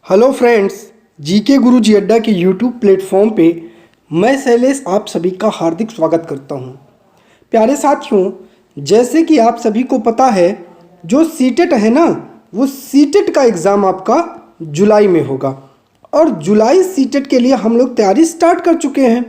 Hello friends, GK गुरु जी अड्डा के YouTube platform पे मैं शैलेश आप सभी का हार्दिक स्वागत करता हूं। प्यारे साथियों, जैसे कि आप सभी को पता है, जो सीटेट है ना, वो सीटेट का एग्ज़ाम आपका जुलाई में होगा और जुलाई सीटेट के लिए हम लोग तैयारी स्टार्ट कर चुके हैं।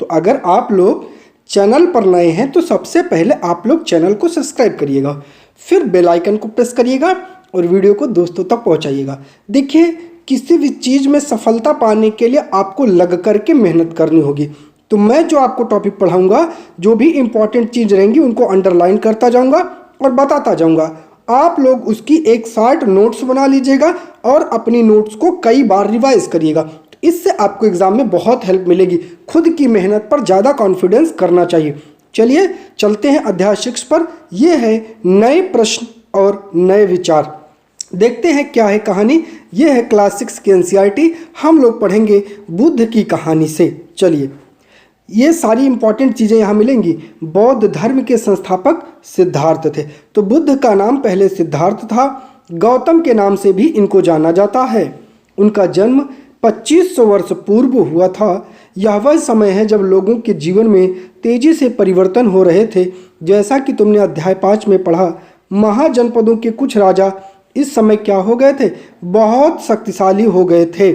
तो अगर आप लोग चैनल पर नए हैं तो सबसे पहले आप लोग चैनल को सब्सक्राइब करिएगा, फिर बेल आइकन को प्रेस करिएगा और वीडियो को दोस्तों तक पहुंचाइएगा। देखिए, किसी भी चीज़ में सफलता पाने के लिए आपको लग करके मेहनत करनी होगी। तो मैं जो आपको टॉपिक पढ़ाऊंगा, जो भी इंपॉर्टेंट चीज़ रहेंगी उनको अंडरलाइन करता जाऊंगा और बताता जाऊंगा। आप लोग उसकी एक शार्ट नोट्स बना लीजिएगा और अपनी नोट्स को कई बार रिवाइज करिएगा। इससे आपको एग्जाम में बहुत हेल्प मिलेगी। खुद की मेहनत पर ज़्यादा कॉन्फिडेंस करना चाहिए। चलिए चलते हैं अध्याय 6 पर। यह है नए प्रश्न और नए विचार। देखते हैं क्या है कहानी। यह है क्लास 6 की एनसीईआरटी। हम लोग पढ़ेंगे बुद्ध की कहानी से। चलिए, ये सारी इंपॉर्टेंट चीज़ें यहाँ मिलेंगी। बौद्ध धर्म के संस्थापक सिद्धार्थ थे। तो बुद्ध का नाम पहले सिद्धार्थ था। गौतम के नाम से भी इनको जाना जाता है। उनका जन्म 2500 वर्ष पूर्व हुआ था। यह वह समय है जब लोगों के जीवन में तेजी से परिवर्तन हो रहे थे। जैसा कि तुमने अध्याय 5 में पढ़ा, महाजनपदों के कुछ राजा इस समय क्या हो गए थे, बहुत शक्तिशाली हो गए थे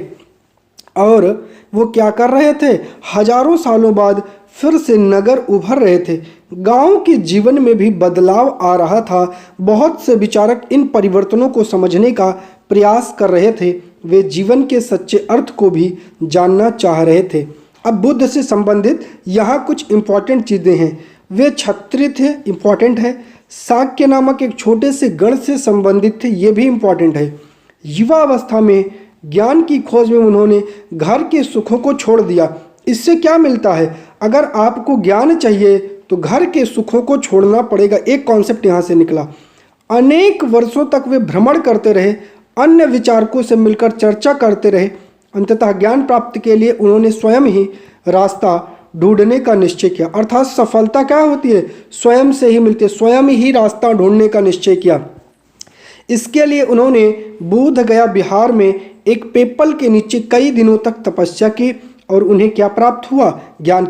और वो क्या कर रहे थे, हजारों सालों बाद फिर से नगर उभर रहे थे। गांव के जीवन में भी बदलाव आ रहा था। बहुत से विचारक इन परिवर्तनों को समझने का प्रयास कर रहे थे। वे जीवन के सच्चे अर्थ को भी जानना चाह रहे थे। अब बुद्ध से संबंधित यहाँ कुछ इंपॉर्टेंट चीज़ें हैं। वे क्षत्रिय थे, इंपॉर्टेंट है। शाक्य नामक एक छोटे से गण से संबंधित थे, ये भी इंपॉर्टेंट है। युवा अवस्था में ज्ञान की खोज में उन्होंने घर के सुखों को छोड़ दिया। इससे क्या मिलता है, अगर आपको ज्ञान चाहिए तो घर के सुखों को छोड़ना पड़ेगा। एक कॉन्सेप्ट यहाँ से निकला। अनेक वर्षों तक वे भ्रमण करते रहे, अन्य विचारकों से मिलकर चर्चा करते रहे। अंततः ज्ञान प्राप्ति के लिए उन्होंने स्वयं ही रास्ता ढूंढने का निश्चय किया। अर्थात सफलता क्या होती है, स्वयं से ही मिलती है। स्वयं ही रास्ता ढूंढने का निश्चय किया। इसके लिए उन्होंने बोध गया बिहार में एक पीपल के नीचे कई दिनों तक तपस्या की और उन्हें क्या प्राप्त हुआ, ज्ञान।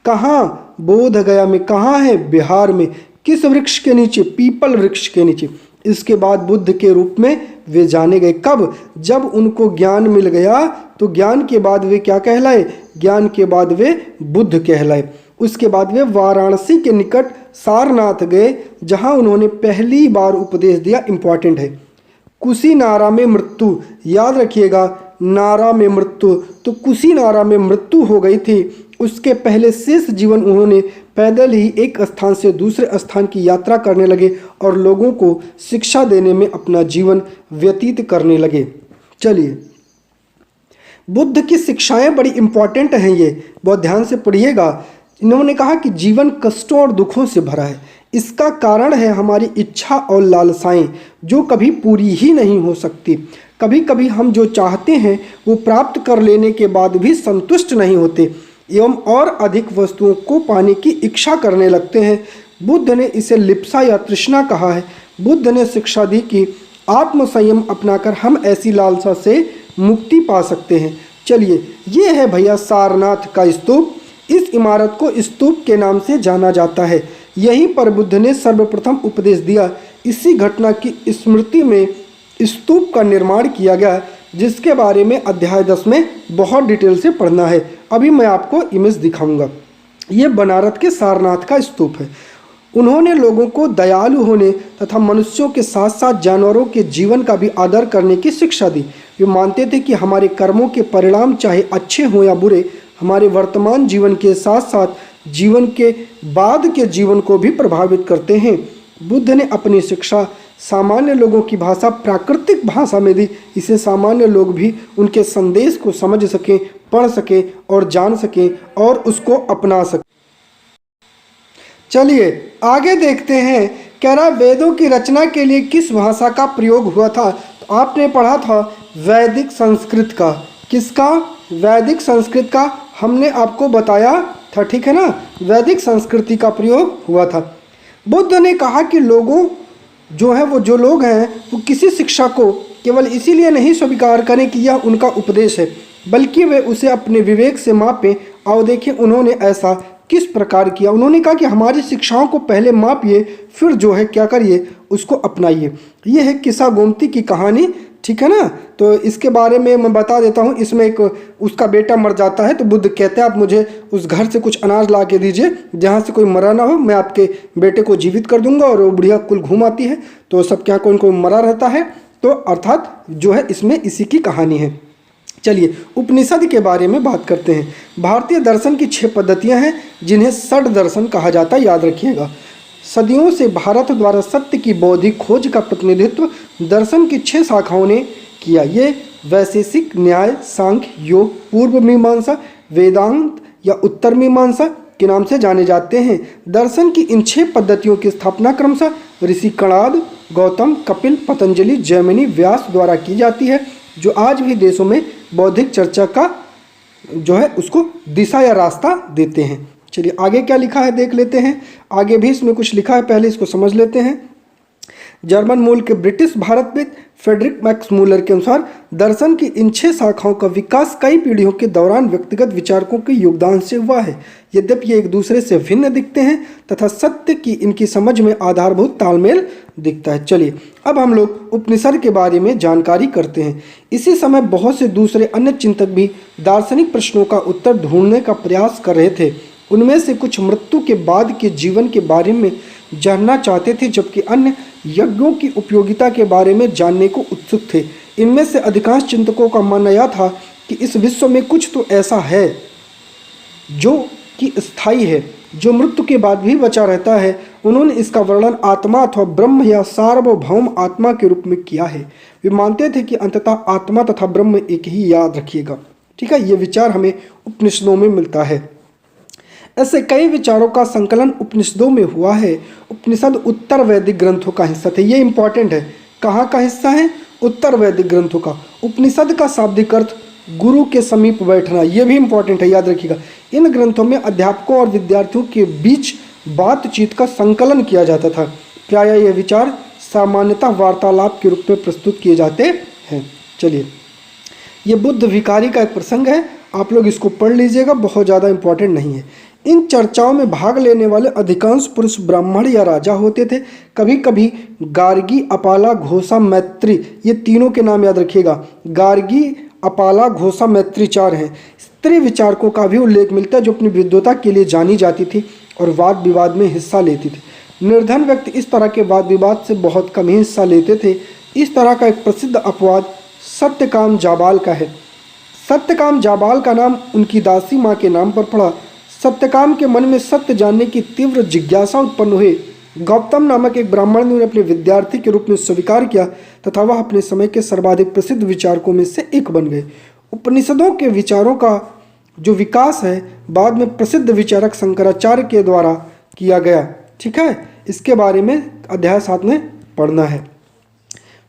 कहाँ, बोध गया में कहाँ है, बिहार में। किस वृक्ष के नीचे, पीपल वृक्ष के नीचे। इसके बाद बुद्ध के रूप में वे जाने गए। कब, जब उनको ज्ञान मिल गया तो ज्ञान के बाद वे क्या कहलाए, ज्ञान के बाद वे बुद्ध कहलाए। उसके बाद वे वाराणसी के निकट सारनाथ गए, जहां उन्होंने पहली बार उपदेश दिया। इंपॉर्टेंट है, कुशीनारा में मृत्यु। याद रखिएगा, नारा में मृत्यु, तो कुशीनारा में मृत्यु हो गई थी। उसके पहले शेष जीवन उन्होंने पैदल ही एक स्थान से दूसरे स्थान की यात्रा करने लगे और लोगों को शिक्षा देने में अपना जीवन व्यतीत करने लगे। चलिए, बुद्ध की शिक्षाएं बड़ी इंपॉर्टेंट हैं, ये बहुत ध्यान से पढ़िएगा। इन्होंने कहा कि जीवन कष्टों और दुखों से भरा है। इसका कारण है हमारी इच्छा और लालसाएं, जो कभी पूरी ही नहीं हो सकती। कभी कभी हम जो चाहते हैं वो प्राप्त कर लेने के बाद भी संतुष्ट नहीं होते एवं और अधिक वस्तुओं को पाने की इच्छा करने लगते हैं। बुद्ध ने इसे लिप्सा या तृष्णा कहा है। बुद्ध ने शिक्षा दी कि आत्मसंयम अपनाकर हम ऐसी लालसा से मुक्ति पा सकते हैं। चलिए, ये है भैया सारनाथ का स्तूप। इस इमारत को स्तूप के नाम से जाना जाता है। यहीं पर बुद्ध ने सर्वप्रथम उपदेश दिया। इसी घटना की स्मृति में स्तूप का निर्माण किया गया, जिसके बारे में अध्याय 10 में बहुत डिटेल से पढ़ना है। अभी मैं आपको इमेज दिखाऊंगा। ये बनारस के सारनाथ का स्तूप है। उन्होंने लोगों को दयालु होने तथा मनुष्यों के साथ साथ जानवरों के जीवन का भी आदर करने की शिक्षा दी। वे मानते थे कि हमारे कर्मों के परिणाम चाहे अच्छे हों या बुरे, हमारे वर्तमान जीवन के साथ साथ जीवन के बाद के जीवन को भी प्रभावित करते हैं। बुद्ध ने अपनी शिक्षा सामान्य लोगों की भाषा, प्राकृतिक भाषा में दी। इसे सामान्य लोग भी उनके संदेश को समझ सकें, पढ़ सकें और जान सकें और उसको अपना सकें। चलिए आगे देखते हैं। कह रहा, वेदों की रचना के लिए किस भाषा का प्रयोग हुआ था। तो आपने पढ़ा था वैदिक संस्कृत का। किसका, वैदिक संस्कृत का हमने आपको बताया था, ठीक है ना। वैदिक संस्कृति का प्रयोग हुआ था। बुद्ध ने कहा कि लोगों जो लोग हैं वो किसी शिक्षा को केवल इसीलिए नहीं स्वीकार करें कि यह उनका उपदेश है, बल्कि वे उसे अपने विवेक से मापें और देखें उन्होंने ऐसा किस प्रकार किया। उन्होंने कहा कि हमारी शिक्षाओं को पहले मापिए, फिर जो है क्या करिए, उसको अपनाइए। ये है किस्सा गोमती की कहानी, ठीक है ना। तो इसके बारे में मैं बता देता हूँ। इसमें एक उसका बेटा मर जाता है, तो बुद्ध कहते हैं आप मुझे उस घर से कुछ अनाज ला के दीजिए जहाँ से कोई मरा ना हो, मैं आपके बेटे को जीवित कर दूंगा। और वो बुढ़िया कुल घूम आती है, तो सबके यहाँ कोई कोई मरा रहता है। तो अर्थात जो है इसमें इसी की कहानी है। चलिए उपनिषद के बारे में बात करते हैं। भारतीय दर्शन की 6 पद्धतियां हैं जिन्हें षड दर्शन कहा जाता है, याद रखिएगा। सदियों से भारत द्वारा सत्य की बौद्धिक खोज का प्रतिनिधित्व दर्शन की 6 शाखाओं ने किया। ये वैशेषिक, न्याय, सांख्य, योग, पूर्व मीमांसा, वेदांत या उत्तर मीमांसा के नाम से जाने जाते हैं। दर्शन की इन 6 पद्धतियों की स्थापना क्रमशः ऋषि कणाद, गौतम, कपिल, पतंजलि, जैमिनी, व्यास द्वारा की जाती है, जो आज भी देशों में बौद्धिक चर्चा का जो है उसको दिशा या रास्ता देते हैं। चलिए आगे क्या लिखा है देख लेते हैं। आगे भी इसमें कुछ लिखा है, पहले इसको समझ लेते हैं। जर्मन मूल के ब्रिटिश भारतविद फ्रेडरिक मैक्स मूलर के अनुसार दर्शन की इन 6 शाखाओं का विकास कई पीढ़ियों के दौरान व्यक्तिगत विचारकों के योगदान से हुआ है। यद्यपि ये एक दूसरे से भिन्न दिखते हैं तथा सत्य की इनकी समझ में आधारभूत तालमेल दिखता है। चलिए अब हम लोग उपनिषद के बारे में जानकारी करते हैं। इसी समय बहुत से दूसरे अन्य चिंतक भी दार्शनिक प्रश्नों का उत्तर ढूंढने का प्रयास कर रहे थे। उनमें से कुछ मृत्यु के बाद के जीवन के बारे में जानना चाहते थे, जबकि अन्य यज्ञों की उपयोगिता के बारे में जानने को उत्सुक थे। इनमें से अधिकांश चिंतकों का मानना यह था कि इस विश्व में कुछ तो ऐसा है जो कि स्थायी है, जो मृत्यु के बाद भी बचा रहता है। उन्होंने इसका वर्णन आत्मा अथवा ब्रह्म या सार्वभौम आत्मा के रूप में किया है। वे मानते थे कि अंततः आत्मा तथा ब्रह्म एक ही, याद रखिएगा, ठीक है। ये विचार हमें उपनिषदों में मिलता है। ऐसे कई विचारों का संकलन उपनिषदों में हुआ है। उपनिषद उत्तर वैदिक ग्रंथों का हिस्सा थे। ये इंपॉर्टेंट है, कहाँ का हिस्सा है? उत्तर वैदिक ग्रंथों का। उपनिषद का शाब्दिक अर्थ गुरु के समीप बैठना, ये भी इंपॉर्टेंट है, याद रखिएगा। इन ग्रंथों में अध्यापकों और विद्यार्थियों के बीच बातचीत का संकलन किया जाता था। प्रायः ये विचार सामान्यतः वार्तालाप के रूप में प्रस्तुत किए जाते हैं। चलिए ये बुद्ध भिखारी का एक प्रसंग है, आप लोग इसको पढ़ लीजिएगा, बहुत ज़्यादा इंपॉर्टेंट नहीं है। इन चर्चाओं में भाग लेने वाले अधिकांश पुरुष ब्राह्मण या राजा होते थे। कभी कभी गार्गी, अपाला, घोषा, मैत्री, ये तीनों के नाम याद रखिएगा। गार्गी, अपाला, घोषा, मैत्री 4 हैं। स्त्री विचारकों का भी उल्लेख मिलता है जो अपनी विद्वता के लिए जानी जाती थी और वाद विवाद में हिस्सा लेती थी। निर्धन व्यक्ति इस तरह के वाद विवाद से बहुत कम ही हिस्सा लेते थे। इस तरह का एक प्रसिद्ध अपवाद सत्यकाम जाबाल का है। सत्यकाम जाबाल का नाम उनकी दासी माँ के नाम पर पड़ा। सत्यकाम के मन में सत्य जानने की तीव्र जिज्ञासा उत्पन्न हुई। गौतम नामक एक ब्राह्मण ने उन्हें अपने विद्यार्थी के रूप में स्वीकार किया तथा वह अपने समय के सर्वाधिक प्रसिद्ध विचारकों में से एक बन गए। उपनिषदों के विचारों का जो विकास है बाद में प्रसिद्ध विचारक शंकराचार्य के द्वारा किया गया, ठीक है। इसके बारे में अध्याय 7 में पढ़ना है।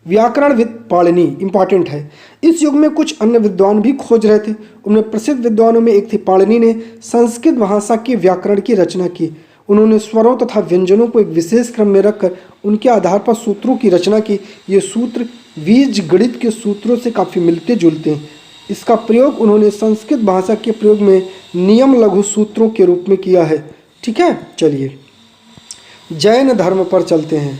व्याकरणविद पाणिनि इंपॉर्टेंट है। इस युग में कुछ अन्य विद्वान भी खोज रहे थे। उनमें प्रसिद्ध विद्वानों में एक थे पाणिनि ने संस्कृत भाषा के व्याकरण की रचना की। उन्होंने स्वरों तथा व्यंजनों को एक विशेष क्रम में रखकर उनके आधार पर सूत्रों की रचना की। ये सूत्र बीज गणित के सूत्रों से काफ़ी मिलते जुलते हैं। इसका प्रयोग उन्होंने संस्कृत भाषा के प्रयोग में नियम लघु सूत्रों के रूप में किया है, ठीक है। चलिए जैन धर्म पर चलते हैं।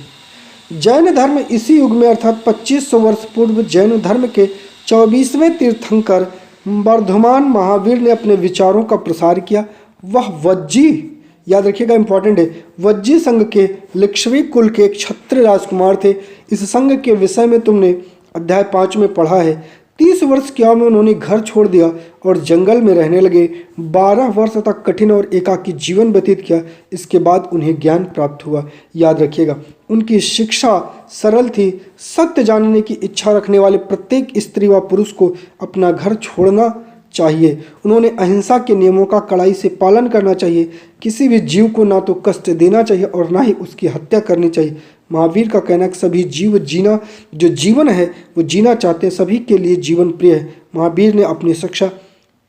जैन धर्म इसी युग में अर्थात 2500 वर्ष पूर्व जैन धर्म के 24वें तीर्थंकर वर्धमान महावीर ने अपने विचारों का प्रसार किया। वह वज्जी, याद रखिएगा इंपॉर्टेंट है, वज्जी संघ के लिच्छवी कुल के एक क्षत्रिय राजकुमार थे। इस संघ के विषय में तुमने अध्याय 5 में पढ़ा है। 30 वर्ष की आयु में उन्होंने घर छोड़ दिया और जंगल में रहने लगे। 12 वर्ष तक कठिन और एकाकी जीवन व्यतीत किया। इसके बाद उन्हें ज्ञान प्राप्त हुआ। याद रखिएगा उनकी शिक्षा सरल थी। सत्य जानने की इच्छा रखने वाले प्रत्येक स्त्री व पुरुष को अपना घर छोड़ना चाहिए। उन्होंने अहिंसा के नियमों का कड़ाई से पालन करना चाहिए। किसी भी जीव को ना तो कष्ट देना चाहिए और ना ही उसकी हत्या करनी चाहिए। महावीर का कहना है कि सभी जीव जीना, जो जीवन है वो जीना चाहते हैं, सभी के लिए जीवन प्रिय है। महावीर ने अपनी शिक्षा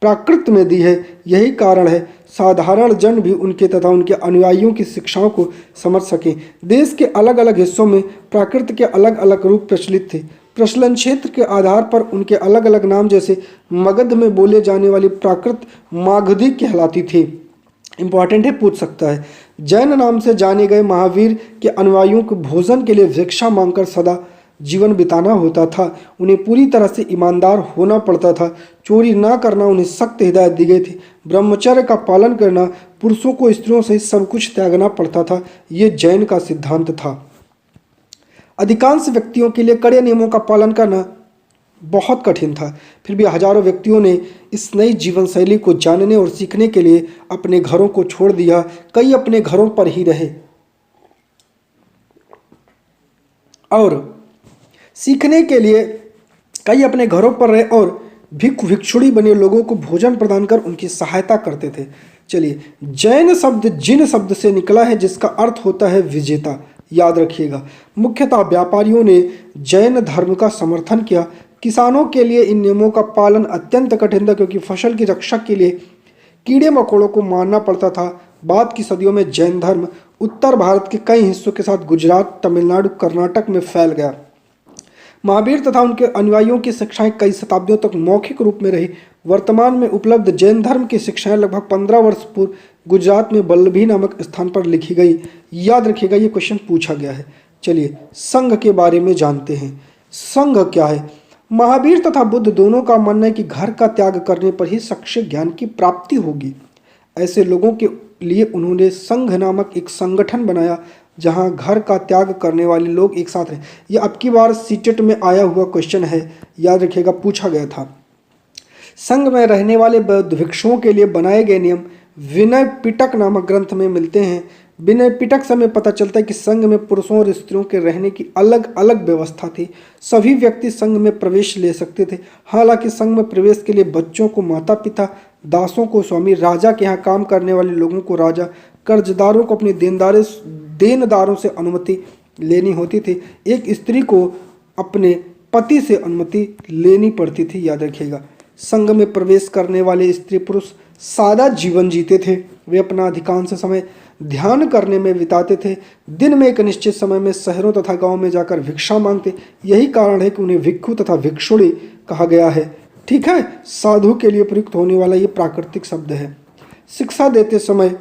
प्राकृत में दी है। यही कारण है साधारण जन भी उनके तथा उनके अनुयायियों की शिक्षाओं को समझ सकें। देश के अलग अलग हिस्सों में प्राकृत के अलग अलग रूप प्रचलित थे। प्रचलन क्षेत्र के आधार पर उनके अलग अलग नाम जैसे मगध में बोले जाने वाली प्राकृत मागधी कहलाती थी। इंपॉर्टेंट है, पूछ सकता है। जैन नाम से जाने गए महावीर के अनुयायियों को भोजन के लिए भिक्षा मांगकर सदा जीवन बिताना होता था। उन्हें पूरी तरह से ईमानदार होना पड़ता था। चोरी ना करना उन्हें सख्त हिदायत दी गई थी। ब्रह्मचर्य का पालन करना, पुरुषों को स्त्रियों से सब कुछ त्यागना पड़ता था। ये जैन का सिद्धांत था। अधिकांश व्यक्तियों के लिए कड़े नियमों का पालन करना बहुत कठिन था। फिर भी हजारों व्यक्तियों ने इस नई जीवन शैली को जानने और सीखने के लिए अपने घरों को छोड़ दिया। कई अपने घरों पर ही रहे और सीखने के लिए कई अपने घरों पर रहे और भिक्षुड़ी बने लोगों को भोजन प्रदान कर उनकी सहायता करते थे। चलिए, जैन शब्द जिन शब्द से निकला है जिसका अर्थ होता है विजेता। याद रखिएगा, मुख्यतः व्यापारियों ने जैन धर्म का समर्थन किया। किसानों के लिए इन नियमों का पालन अत्यंत कठिन था क्योंकि फसल की रक्षा के लिए कीड़े मकोड़ों को मारना पड़ता था। बाद की सदियों में जैन धर्म उत्तर भारत के कई हिस्सों के साथ गुजरात, तमिलनाडु, कर्नाटक में फैल गया। महावीर तथा उनके अनुयायियों की शिक्षाएं कई शताब्दियों तक मौखिक रूप में रही। वर्तमान में उपलब्ध जैन धर्म की शिक्षाएं लगभग 15 वर्ष पूर्व गुजरात में बल्लभी नामक स्थान पर लिखी गई। याद रखिएगा, ये क्वेश्चन पूछा गया है। चलिए, संघ के बारे में जानते हैं। संघ क्या है? महावीर तथा बुद्ध दोनों का मानना है कि घर का त्याग करने पर ही सच्चे ज्ञान की प्राप्ति होगी। ऐसे लोगों के लिए उन्होंने संघ नामक एक संगठन बनाया जहां घर का त्याग करने वाले लोग एक साथ रहे। यह अब की बार सीटेट में आया हुआ क्वेश्चन है, याद रखिएगा, पूछा गया था। संघ में रहने वाले बौद्ध भिक्षुओं के लिए बनाए गए नियम विनय पिटक नामक ग्रंथ में मिलते हैं। विनय पिटक से हमें पता चलता है कि संघ में पुरुषों और स्त्रियों के रहने की अलग अलग व्यवस्था थी। सभी व्यक्ति संघ में प्रवेश ले सकते थे। हालांकि संघ में प्रवेश के लिए बच्चों को माता पिता, दासों को स्वामी, राजा के यहाँ काम करने वाले लोगों को राजा, कर्जदारों को अपने देनदारों से अनुमति लेनी होती थी। एक स्त्री को अपने पति से अनुमति लेनी पड़ती थी। याद रखिएगा, संघ में प्रवेश करने वाले स्त्री पुरुष सादा जीवन जीते थे। वे अपना अधिकांश समय ध्यान करने में बिताते थे। दिन में एक निश्चित समय में शहरों तथा गांवों में जाकर भिक्षा मांगते। यही कारण है कि उन्हें भिक्षु तथा भिक्षुणी कहा गया है। ठीक है, साधु के लिए प्रयुक्त होने वाला ये प्राकृतिक शब्द है। शिक्षा देते समय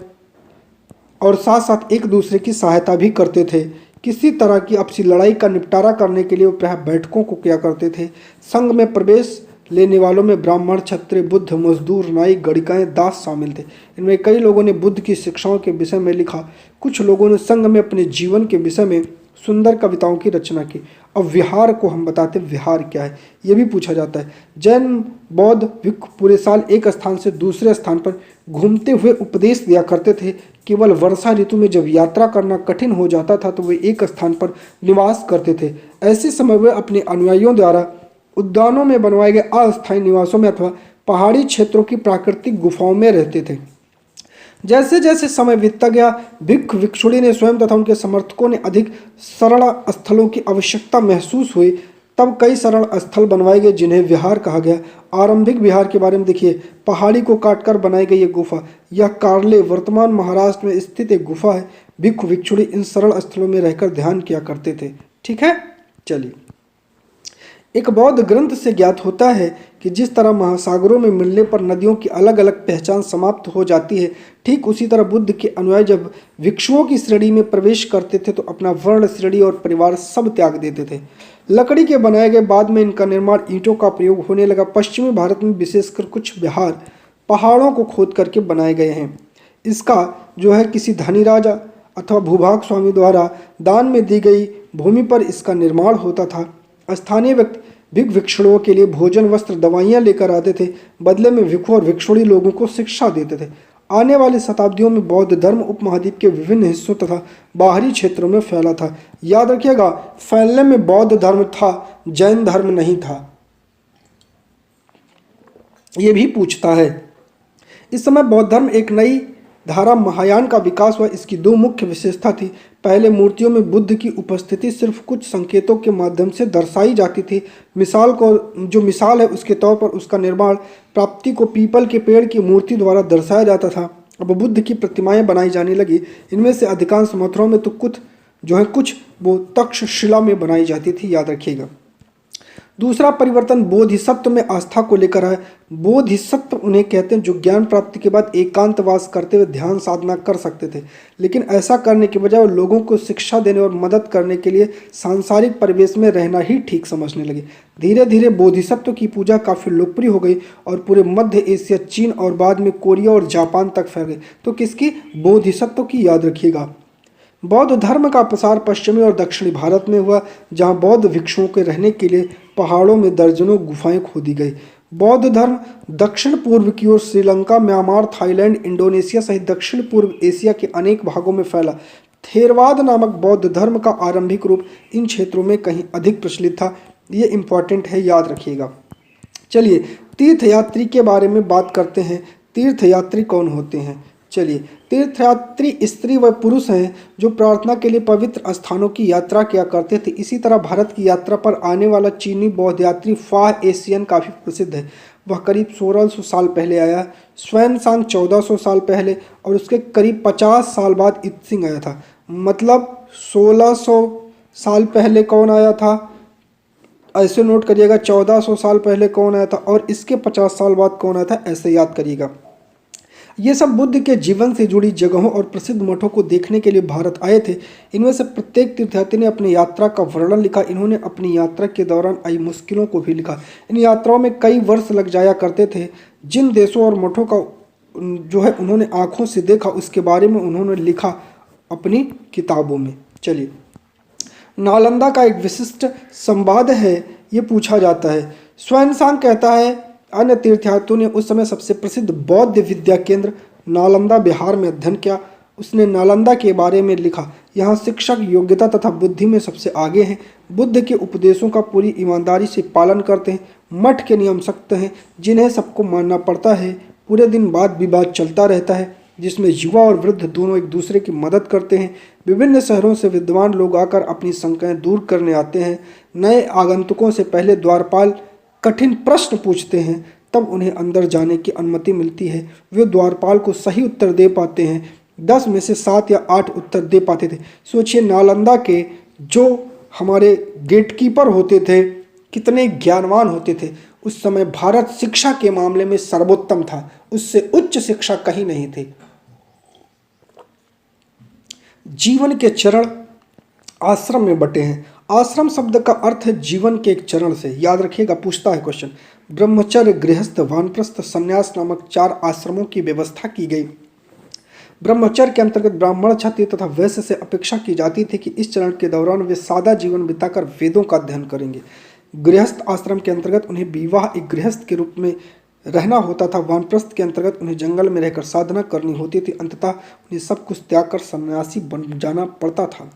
और साथ साथ एक दूसरे की सहायता भी करते थे। किसी तरह की आपसी लड़ाई का निपटारा करने के लिए वो प्रायः बैठकों को किया करते थे। संघ में प्रवेश लेने वालों में ब्राह्मण, क्षत्रिय, बुद्ध, मजदूर, नाई, गणिकाएं, दास शामिल थे। इनमें कई लोगों ने बुद्ध की शिक्षाओं के विषय में लिखा। कुछ लोगों ने संघ में अपने जीवन के विषय में सुंदर कविताओं की रचना की। अब विहार को हम बताते हैं, विहार क्या है ये भी पूछा जाता है। जैन बौद्ध भिक्षु पूरे साल एक स्थान से दूसरे स्थान पर घूमते हुए उपदेश दिया करते थे। केवल वर्षा ऋतु में जब यात्रा करना कठिन हो जाता था तो वे एक स्थान पर निवास करते थे। ऐसे समय वे अपने अनुयायियों द्वारा उद्यानों में बनवाए गए अस्थायी निवासों में अथवा पहाड़ी क्षेत्रों की प्राकृतिक गुफाओं में रहते थे। जैसे जैसे समय बीतता गया, भिक्षुणी ने स्वयं तथा उनके समर्थकों ने अधिक सरल स्थलों की आवश्यकता महसूस हुई। तब कई सरल स्थल बनवाए गए जिन्हें विहार कहा गया। आरंभिक विहार के बारे में देखिए, पहाड़ी को काटकर बनाई गई ये गुफा, यह कार्ले वर्तमान महाराष्ट्र में स्थित एक गुफा है। भिक्षुणी इन सरल स्थलों में रहकर ध्यान किया करते थे। ठीक है, चलिए, एक बौद्ध ग्रंथ से ज्ञात होता है कि जिस तरह महासागरों में मिलने पर नदियों की अलग अलग पहचान समाप्त हो जाती है, ठीक उसी तरह बुद्ध के अनुयायी जब भिक्षुओं की श्रेणी में प्रवेश करते थे तो अपना वर्ण, श्रेणी और परिवार सब त्याग देते थे। लकड़ी के बनाए गए बाद में इनका निर्माण ईंटों का प्रयोग होने लगा। पश्चिमी भारत में विशेषकर कुछ विहार पहाड़ों को खोद करके बनाए गए हैं। इसका जो है किसी धनी राजा अथवा भूभाग स्वामी द्वारा दान में दी गई भूमि पर इसका निर्माण होता था। स्थानीय व्यक्ति भिक्षुओं के लिए भोजन, वस्त्र, दवाइयाँ लेकर आते थे। बदले में भिक्षु और भिक्षुणी लोगों को शिक्षा देते थे। आने वाली शताब्दियों में बौद्ध धर्म उपमहाद्वीप के विभिन्न हिस्सों तथा बाहरी क्षेत्रों में फैला था। याद रखिएगा, फैलने में बौद्ध धर्म था, जैन धर्म नहीं था। ये भी पूछता है। इस समय बौद्ध धर्म एक नई धारा महायान का विकास हुआ। इसकी दो मुख्य विशेषता थी। पहले, मूर्तियों में बुद्ध की उपस्थिति सिर्फ कुछ संकेतों के माध्यम से दर्शाई जाती थी। मिसाल है उसके तौर पर उसका निर्माण प्राप्ति को पीपल के पेड़ की मूर्ति द्वारा दर्शाया जाता था। अब बुद्ध की प्रतिमाएं बनाई जाने लगी। इनमें से अधिकांश मथुराओं में तो कुछ वो तक्षशिला में बनाई जाती थी। याद रखिएगा। दूसरा परिवर्तन बोधिसत्व में आस्था को लेकर है। बोधिसत्व उन्हें कहते हैं जो ज्ञान प्राप्ति के बाद एकांतवास करते हुए ध्यान साधना कर सकते थे, लेकिन ऐसा करने के बजाय वो लोगों को शिक्षा देने और मदद करने के लिए सांसारिक परिवेश में रहना ही ठीक समझने लगे। धीरे धीरे बोधिसत्व की पूजा काफ़ी लोकप्रिय हो गई और पूरे मध्य एशिया, चीन और बाद में कोरिया और जापान तक फैल गई। तो किसकी? बोधिसत्व की। याद रखिएगा। बौद्ध धर्म का प्रसार पश्चिमी और दक्षिणी भारत में हुआ, जहां बौद्ध भिक्षुओं के रहने के लिए पहाड़ों में दर्जनों गुफाएं खोदी गई। बौद्ध धर्म दक्षिण पूर्व की ओर श्रीलंका, म्यांमार, थाईलैंड, इंडोनेशिया सहित दक्षिण पूर्व एशिया के अनेक भागों में फैला। थेरवाद नामक बौद्ध धर्म का आरंभिक रूप इन क्षेत्रों में कहीं अधिक प्रचलित था। ये इंपॉर्टेंट है, याद रखिएगा। चलिए तीर्थयात्री के बारे में बात करते हैं। तीर्थयात्री कौन होते हैं? चलिए, तीर्थयात्री स्त्री व पुरुष हैं जो प्रार्थना के लिए पवित्र स्थानों की यात्रा किया करते थे। इसी तरह भारत की यात्रा पर आने वाला चीनी बौद्ध यात्री फाह एशियन काफ़ी प्रसिद्ध है। वह करीब 1600 साल पहले आया। स्वान-सांग 1400 साल पहले और उसके करीब 50 साल बाद इत्सिंग आया था। मतलब 1600 साल पहले कौन आया था? ऐसे नोट करिएगा। 1400 साल पहले कौन आया था और इसके 50 साल बाद कौन आया था, ऐसे याद करिएगा। ये सब बुद्ध के जीवन से जुड़ी जगहों और प्रसिद्ध मठों को देखने के लिए भारत आए थे। इनमें से प्रत्येक तीर्थयात्री ने अपनी यात्रा का वर्णन लिखा। इन्होंने अपनी यात्रा के दौरान आई मुश्किलों को भी लिखा। इन यात्राओं में कई वर्ष लग जाया करते थे। जिन देशों और मठों का जो है उन्होंने आँखों से देखा, उसके बारे में उन्होंने लिखा अपनी किताबों में। चलिए, नालंदा का एक विशिष्ट संवाद है, ये पूछा जाता है। स्वान-सांग कहता है अन्य तीर्थयात्रियों ने उस समय सबसे प्रसिद्ध बौद्ध विद्या केंद्र नालंदा बिहार में अध्ययन किया। उसने नालंदा के बारे में लिखा, यहाँ शिक्षक योग्यता तथा बुद्धि में सबसे आगे हैं। बुद्ध के उपदेशों का पूरी ईमानदारी से पालन करते हैं। मठ के नियम सख्त हैं जिन्हें सबको मानना पड़ता है। पूरे दिन वाद विवाद चलता रहता है जिसमें युवा और वृद्ध दोनों एक दूसरे की मदद करते हैं। विभिन्न शहरों से विद्वान लोग आकर अपनी शंकाएं दूर करने आते हैं। नए आगंतुकों से पहले द्वारपाल कठिन प्रश्न पूछते हैं, तब उन्हें अंदर जाने की अनुमति मिलती है। वे द्वारपाल को सही उत्तर दे पाते हैं। 10 में से 7 या 8 उत्तर दे पाते थे। सोचिए, नालंदा के जो हमारे गेटकीपर होते थे कितने ज्ञानवान होते थे। उस समय भारत शिक्षा के मामले में सर्वोत्तम था, उससे उच्च शिक्षा कहीं नहीं थी। जीवन के चरण आश्रम में बटे हैं। आश्रम शब्द का अर्थ है जीवन के एक चरण से। याद रखिएगा, पूछता है क्वेश्चन। ब्रह्मचर्य, गृहस्थ, वानप्रस्थ, संन्यास नामक 4 आश्रमों की व्यवस्था की गई। ब्रह्मचर्य के अंतर्गत ब्राह्मण, क्षत्रिय तथा वैश्य से अपेक्षा की जाती थी कि इस चरण के दौरान वे सादा जीवन बिताकर वेदों का अध्ययन करेंगे। गृहस्थ आश्रम के अंतर्गत उन्हें विवाह एक गृहस्थ के रूप में रहना होता था। वानप्रस्थ के अंतर्गत उन्हें जंगल में रहकर साधना करनी होती थी। अंततः उन्हें सब कुछ त्याग कर सन्यासी बन जाना पड़ता था।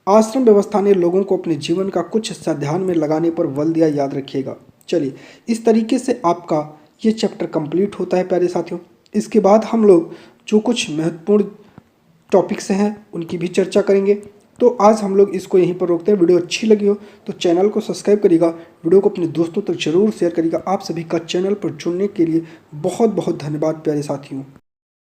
आश्रम व्यवस्था ने लोगों को अपने जीवन का कुछ हिस्सा ध्यान में लगाने पर बल दिया, याद रखिएगा। चलिए, इस तरीके से आपका ये चैप्टर कंप्लीट होता है प्यारे साथियों। इसके बाद हम लोग जो कुछ महत्वपूर्ण टॉपिक्स हैं उनकी भी चर्चा करेंगे। तो आज हम लोग इसको यहीं पर रोकते हैं। वीडियो अच्छी लगी हो तो चैनल को सब्सक्राइब करिएगा, वीडियो को अपने दोस्तों तक जरूर शेयर करिएगा। आप सभी का चैनल पर जुड़ने के लिए बहुत बहुत धन्यवाद प्यारे साथियों।